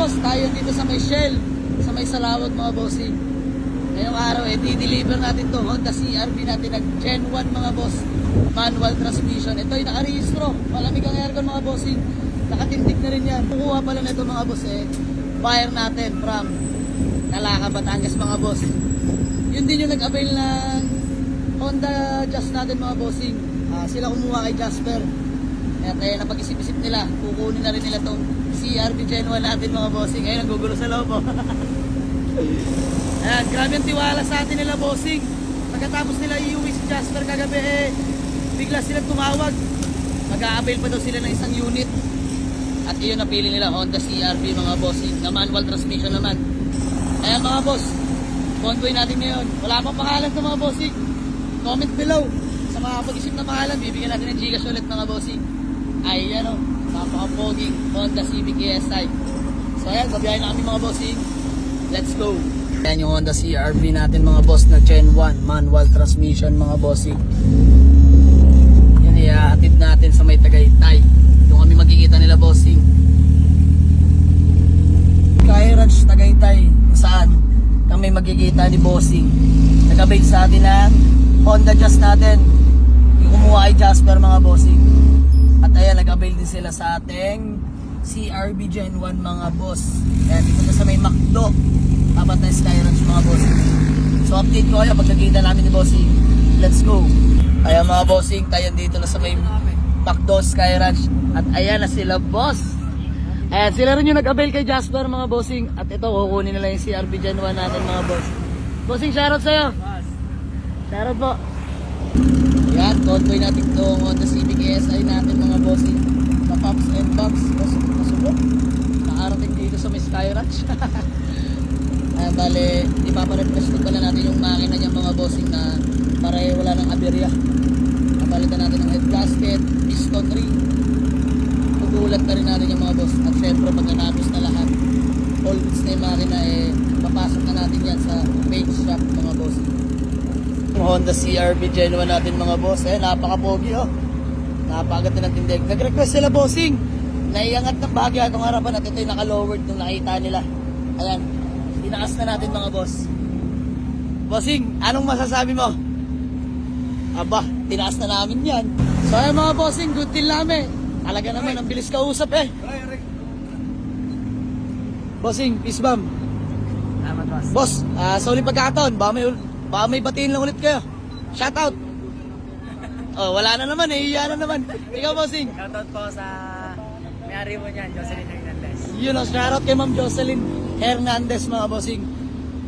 boss, tayo dito sa may Shell, sa may Salawag mga bossing. Ngayong araw di-deliver natin to Honda CR-V natin nag Gen 1 mga boss. Manual transmission. Ito ay nakarehistro. Malamig ang aircon mga bossing. Nakatindig na rin yan. Kukuha pala na ito mga boss buyer natin from Nalaca, Batangas mga boss. Yun din yung nag-avail ng Honda Jazz natin mga bossing. Sila kumuha kay Jasper. At napag-isip-isip nila, kukunin na rin nila tong CR-V Gen 1 natin mga bossing. Ayun, nagugulo sa loob. Ayan, grabe ang tiwala sa atin nila bossing. Pagkatapos nila iuwi si Jasper kagabi, bigla silang tumawag. Mag-a-avail pa daw sila ng isang unit. At iyon napili nila, Honda CR-V mga bossing, na manual transmission naman. Ayan mga boss, convoy natin ngayon. Wala pang pangalan sa mga bossing. Comment below. Sa mga pag-isip na pangalan, bibigyan natin ng Gcash ulit mga bossing. Ayan o, napaka-poging Honda Civic ESI. So ayan, babiyahin na kami mga bossing. Let's go. Ayan yung Honda CR-V natin mga boss na Gen 1 manual transmission mga bossing. Yan iaatid natin sa may Tagaytay. Yung kami magkikita nila bossing. Sky Ranch Tagaytay, saan kami magkikita ni bossing. Nagabay sa atin ng Honda Jazz natin. Yung kumuha kay Jasper mga bossing. At ayan, nag-avail din sila sa ating CR-V Gen 1 mga boss. Ayan, dito na sa may McDo. Tapat na Sky Ranch mga bossing. So update ko kayo pag nakita namin ni bossing. Let's go. Ayan mga bossing, tayo dito na sa may McDo Sky Ranch. At ayan na sila boss. Ayan, sila rin yung nag-avail kay Jasper mga bossing. At ito, kukunin nila yung CR-V Gen 1 natin mga boss. Bossing, shoutout sa'yo. Shoutout po. Yan, convoy natin itong Honda Civic ESI natin mga bossing. Sa Pops and Pops. Masubok. Nakarating dito sa may Sky Ranch. Bale, ipaparefresh ko pala natin yung makina niya mga bossing na para wala nang aberya. Napalitan natin ng head gasket, piston ring. Tugulat na rin natin yung mga boss. At syempre pag natapos na lahat, all goods na yung makina papasok na natin yan sa paint shop mga bossing. Yung Honda CR-V Gen 1 natin mga boss, napaka-pogi napakaganda ng tindig. Nag-request sila bossing, naiangat ng bagya itong harapan at ito yung naka-lowered nung nakita nila. Ayan, tinaas na natin mga boss. Bossing, anong masasabi mo? Aba, tinaas na namin yan. So ayan mga bossing, good deal namin. Talaga naman, ang bilis kausap Bossing, peace bomb. Salamat boss. Boss, sa uling pagkakataon, baka may batiin lang ulit kayo. Shoutout. Oh, wala na naman, iya na naman. Ikaw bossing. Shoutout po sa may-ari mo niyan, Jocelyn Hernandez. Yun ang shoutout kay Ma'am Jocelyn Hernandez mga bossing.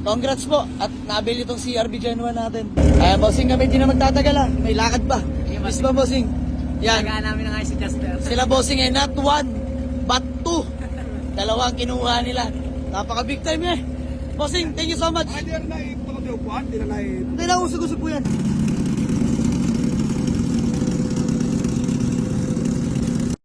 Congrats po at nabili itong CR-V Gen 1 natin. Ayan bossing, kami hindi na magtatagal may lakad pa. Peace bomb bossing. Yan. Tagaan namin ng si Jasper. Sila bossing not one, but two. Dalawang kinuha nila. Napaka big time Bossing, thank you so much. Hindi na ito yung kuhan, hindi na Hindi na usog-usog po yan.